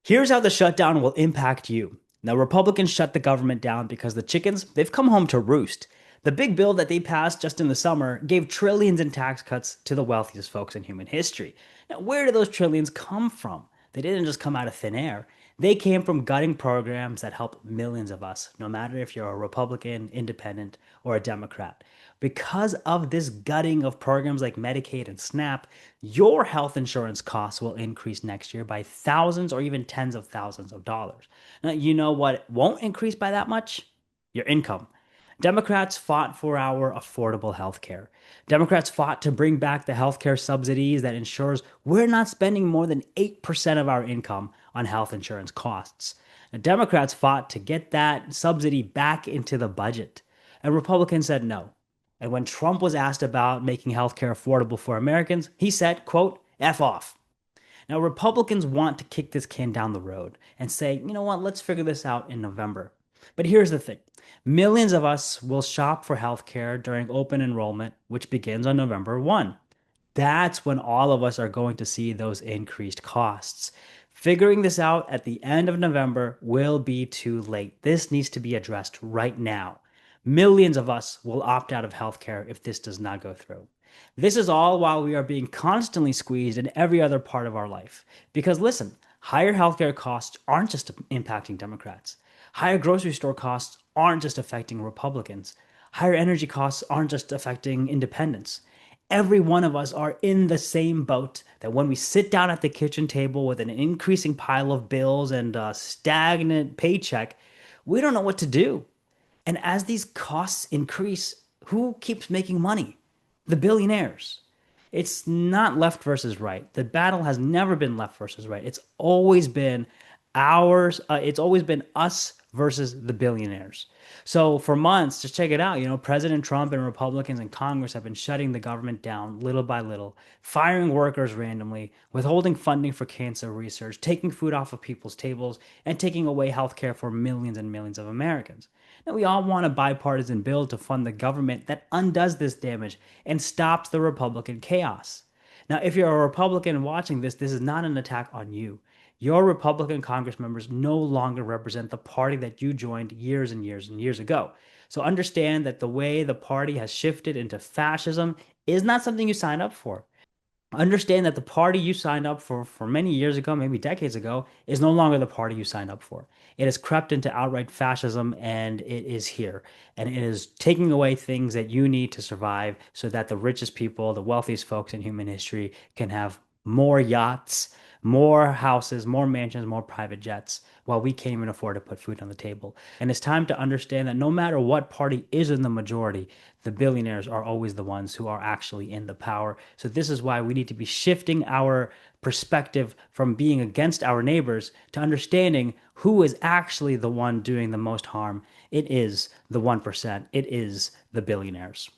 Here's how the shutdown will impact you. Now, Republicans shut the government down because the chickens, they've come home to roost. The big bill that they passed just in the summer gave trillions in tax cuts to the wealthiest folks in human history. Now, where did those trillions come from? They didn't just come out of thin air. They came from gutting programs that help millions of us, no matter if you're a Republican, independent, or a Democrat. Because of this gutting of programs like Medicaid and SNAP, your health insurance costs will increase next year by thousands or even tens of thousands of dollars. Now, you know what won't increase by that much? Your income. Democrats fought for our affordable health care. Democrats fought to bring back the healthcare subsidies that ensures we're not spending more than 8% of our income on health insurance costs. Now, Democrats fought to get that subsidy back into the budget. And Republicans said no. And when Trump was asked about making healthcare affordable for Americans, he said, quote, F off. Now, Republicans want to kick this can down the road and say, you know what, let's figure this out in November. But here's the thing. Millions of us will shop for healthcare during open enrollment, which begins on November 1. That's when all of us are going to see those increased costs. Figuring this out at the end of November will be too late. This needs to be addressed right now. Millions of us will opt out of healthcare if this does not go through. This is all while we are being constantly squeezed in every other part of our life. Because listen, higher healthcare costs aren't just impacting Democrats. Higher grocery store costs aren't just affecting Republicans. Higher energy costs aren't just affecting independents. Every one of us are in the same boat that when we sit down at the kitchen table with an increasing pile of bills and a stagnant paycheck, we don't know what to do. And as these costs increase, who keeps making money? The billionaires. It's not left versus right. The battle has never been left versus right. It's always been ours. It's always been us versus the billionaires. So for months, just check it out. President Trump and Republicans in Congress have been shutting the government down little by little, firing workers randomly, withholding funding for cancer research, taking food off of people's tables, and taking away health care for millions and millions of Americans. Now, we all want a bipartisan bill to fund the government that undoes this damage and stops the Republican chaos. Now, if you're a Republican watching this, this is not an attack on you. Your Republican Congress members no longer represent the party that you joined years and years and years ago. So understand that the way the party has shifted into fascism is not something you signed up for. Understand that the party you signed up for many years ago, maybe decades ago, is no longer the party you signed up for. It has crept into outright fascism and it is here. And it is taking away things that you need to survive so that the richest people, the wealthiest folks in human history can have more yachts, more houses, more mansions, more private jets, while we can't even afford to put food on the table. And it's time to understand that no matter what party is in the majority, the billionaires are always the ones who are actually in the power. So this is why we need to be shifting our perspective from being against our neighbors to understanding who is actually the one doing the most harm. It is the 1%. It is the billionaires.